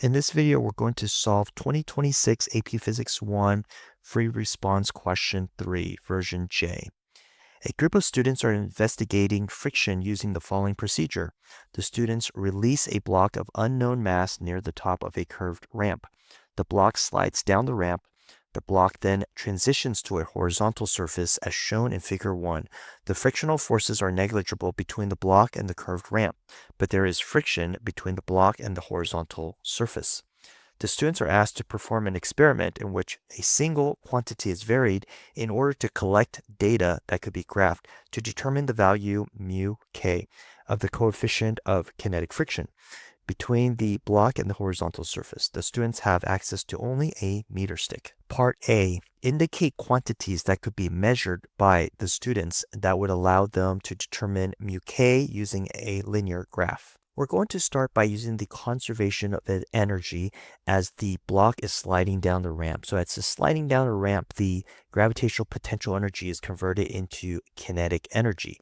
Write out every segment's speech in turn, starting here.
In this video, we're going to solve 2026 AP Physics 1 Free Response Question 3, version J. A group of students are investigating friction using the following procedure. The students release a block of unknown mass near the top of a curved ramp. The block slides down the ramp. The block then transitions to a horizontal surface as shown in Figure 1. The frictional forces are negligible between the block and the curved ramp, but there is friction between the block and the horizontal surface. The students are asked to perform an experiment in which a single quantity is varied in order to collect data that could be graphed to determine the value mu k of the coefficient of kinetic friction between the block and the horizontal surface. The students have access to only a meter stick. Part A, indicate quantities that could be measured by the students that would allow them to determine mu k using a linear graph. We're going to start by using the conservation of energy as the block is sliding down the ramp. So as it's sliding down the ramp, the gravitational potential energy is converted into kinetic energy.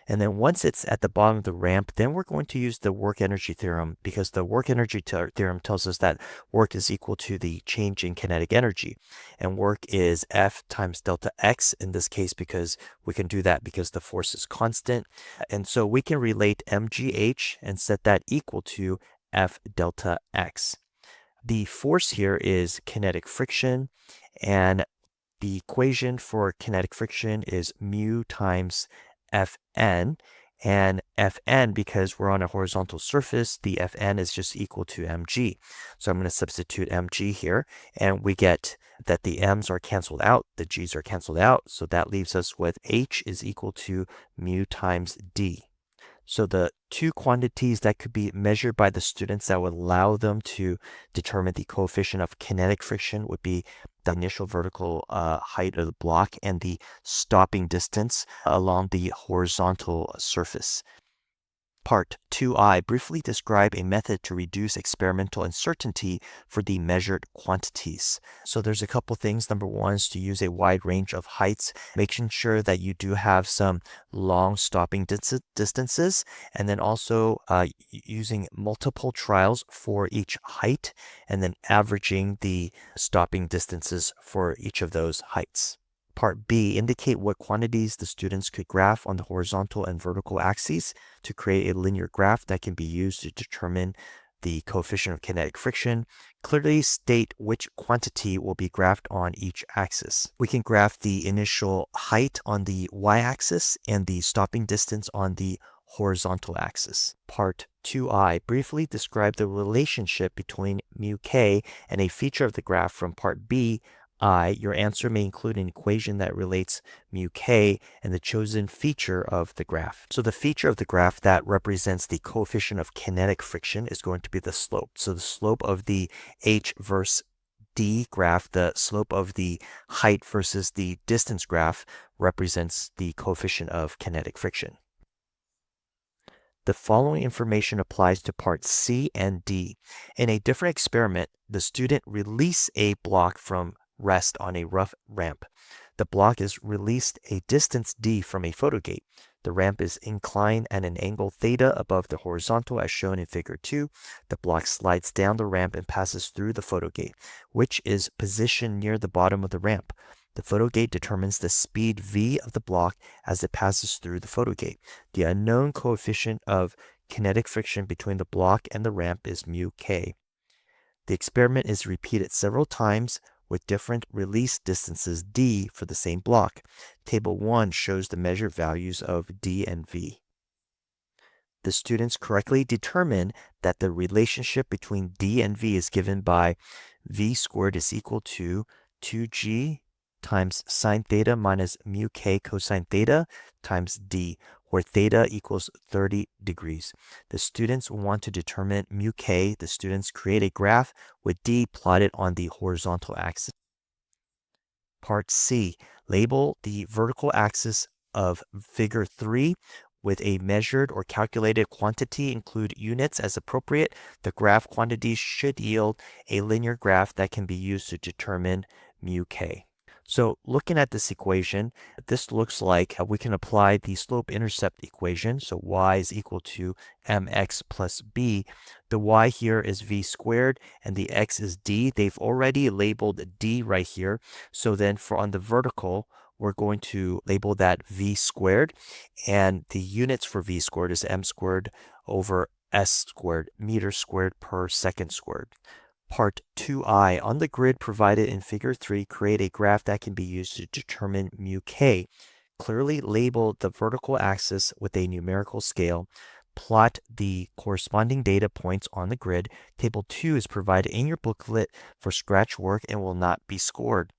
And then once it's at the bottom of the ramp, then we're going to use the work energy theorem, because the work energy theorem tells us that work is equal to the change in kinetic energy. And work is F times delta X in this case, because we can do that because the force is constant. And so we can relate mgh and set that equal to F delta X. The force here is kinetic friction, and the equation for kinetic friction is mu times Fn, and Fn, because we're on a horizontal surface, the Fn is just equal to mg. So I'm going to substitute mg here, and we get that the m's are canceled out, the g's are canceled out, so that leaves us with h is equal to mu times d. So the two quantities that could be measured by the students that would allow them to determine the coefficient of kinetic friction would be the initial vertical height of the block and the stopping distance along the horizontal surface. Part 2i, briefly describe a method to reduce experimental uncertainty for the measured quantities. So there's a couple things. Number one is to use a wide range of heights, making sure that you do have some long stopping distances, and then also using multiple trials for each height, and then averaging the stopping distances for each of those heights. Part B, indicate what quantities the students could graph on the horizontal and vertical axes to create a linear graph that can be used to determine the coefficient of kinetic friction. Clearly state which quantity will be graphed on each axis. We can graph the initial height on the y-axis and the stopping distance on the horizontal axis. Part 2i, briefly describe the relationship between mu k and a feature of the graph from Part B. Your answer may include an equation that relates mu k and the chosen feature of the graph. So the feature of the graph that represents the coefficient of kinetic friction is going to be the slope. So the slope of the h versus d graph, the slope of the height versus the distance graph, represents the coefficient of kinetic friction. The following information applies to parts C and D. In a different experiment, the student released a block from rest on a rough ramp. The block is released a distance d from a photogate. The ramp is inclined at an angle theta above the horizontal as shown in Figure 2. The block slides down the ramp and passes through the photogate, which is positioned near the bottom of the ramp. The photogate determines the speed v of the block as it passes through the photogate. The unknown coefficient of kinetic friction between the block and the ramp is mu k. The experiment is repeated several times with different release distances d for the same block. Table 1 shows the measured values of d and v. The students correctly determine that the relationship between d and v is given by v squared is equal to 2g times sine theta minus mu k cosine theta times d, where theta equals 30 degrees. The students want to determine mu k. The students create a graph with d plotted on the horizontal axis. Part C, label the vertical axis of Figure 3 with a measured or calculated quantity, include units as appropriate. The graph quantities should yield a linear graph that can be used to determine mu k. So looking at this equation, this looks like we can apply the slope-intercept equation. So y is equal to mx plus b. The y here is v squared and the x is d. They've already labeled d right here. So then for on the vertical, we're going to label that v squared. And the units for v squared is m squared over s squared, meters squared per second squared. Part 2i. On the grid provided in Figure 3, create a graph that can be used to determine mu k. Clearly label the vertical axis with a numerical scale. Plot the corresponding data points on the grid. Table 2 is provided in your booklet for scratch work and will not be scored.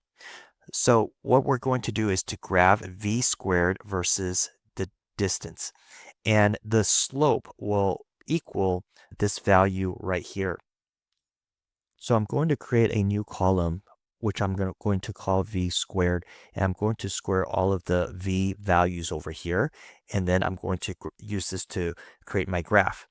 So what we're going to do is to graph v squared versus the distance. And the slope will equal this value right here. So I'm going to create a new column, which I'm going to call v squared, and I'm going to square all of the v values over here, and then I'm going to use this to create my graph.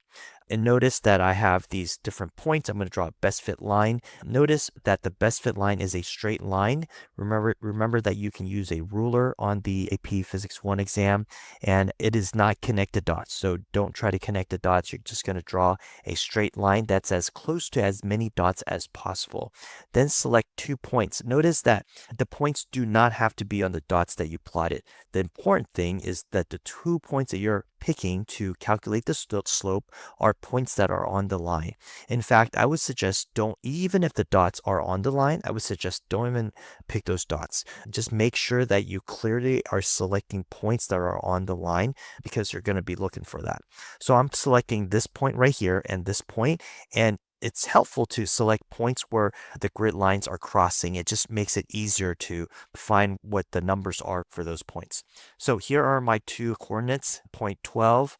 And notice that I have these different points. I'm going to draw a best fit line. Notice that the best fit line is a straight line. Remember that you can use a ruler on the AP Physics 1 exam, and it is not connected dots. So don't try to connect the dots. You're just going to draw a straight line that's as close to as many dots as possible. Then select 2 points. Notice that the points do not have to be on the dots that you plotted. The important thing is that the 2 points that you're picking to calculate the slope are points that are on the line. In fact, I would suggest even if the dots are on the line, I would suggest don't even pick those dots. Just make sure that you clearly are selecting points that are on the line because you're going to be looking for that. So I'm selecting this point right here and this point, and it's helpful to select points where the grid lines are crossing. It just makes it easier to find what the numbers are for those points. So here are my 2 coordinates, point 12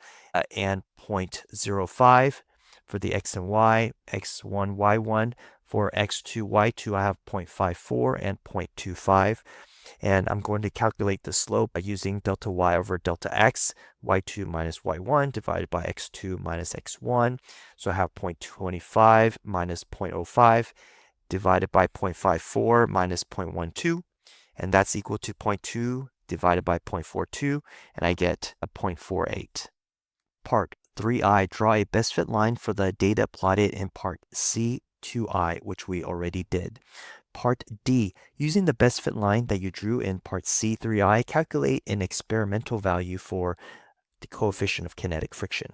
and point 0.05 for the x and y, x1, y1. For x2, y2, I have 0.54 and 0.25. And I'm going to calculate the slope by using delta y over delta x, y2 minus y1 divided by x2 minus x1. So I have 0.25 minus 0.05 divided by 0.54 minus 0.12. And that's equal to 0.2 divided by 0.42. And I get a 0.48. Part 3i, draw a best fit line for the data plotted in part C2i, which we already did. Part D, using the best fit line that you drew in part C3i, calculate an experimental value for the coefficient of kinetic friction.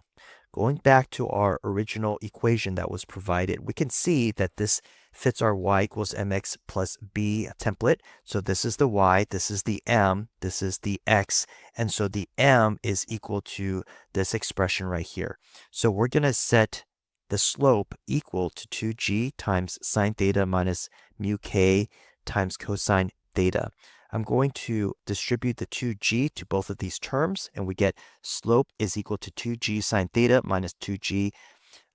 Going back to our original equation that was provided, we can see that this fits our y equals mx plus b template. So this is the y, this is the m, this is the x, and so the m is equal to this expression right here. So we're going to set the slope equal to 2g times sine theta minus mu k times cosine theta. I'm going to distribute the 2g to both of these terms, and we get slope is equal to 2g sine theta minus 2g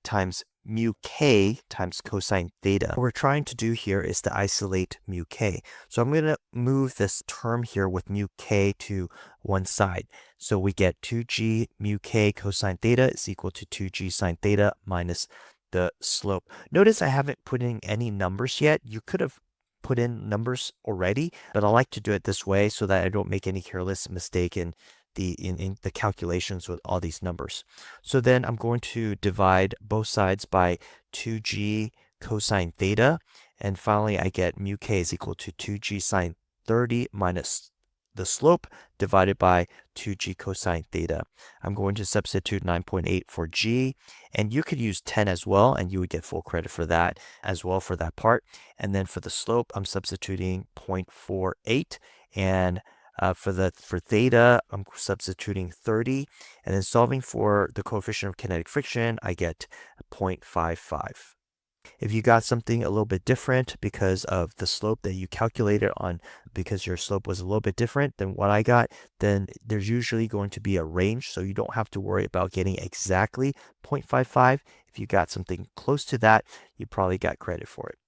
times mu k times cosine theta. What we're trying to do here is to isolate mu k. So I'm going to move this term here with mu k to one side. So we get 2g mu k cosine theta is equal to 2g sine theta minus the slope. Notice I haven't put in any numbers yet. You could have put in numbers already, but I like to do it this way so that I don't make any careless mistake in the calculations with all these numbers. So then I'm going to divide both sides by 2g cosine theta, and finally I get mu k is equal to 2g sine 30 minus the slope divided by 2g cosine theta. I'm going to substitute 9.8 for g, and you could use 10 as well, and you would get full credit for that as well for that part. And then for the slope, I'm substituting 0.48, and for theta, I'm substituting 30, and then solving for the coefficient of kinetic friction, I get 0.55. If you got something a little bit different because of the slope that you calculated on, because your slope was a little bit different than what I got, then there's usually going to be a range, so you don't have to worry about getting exactly 0.55. If you got something close to that, you probably got credit for it.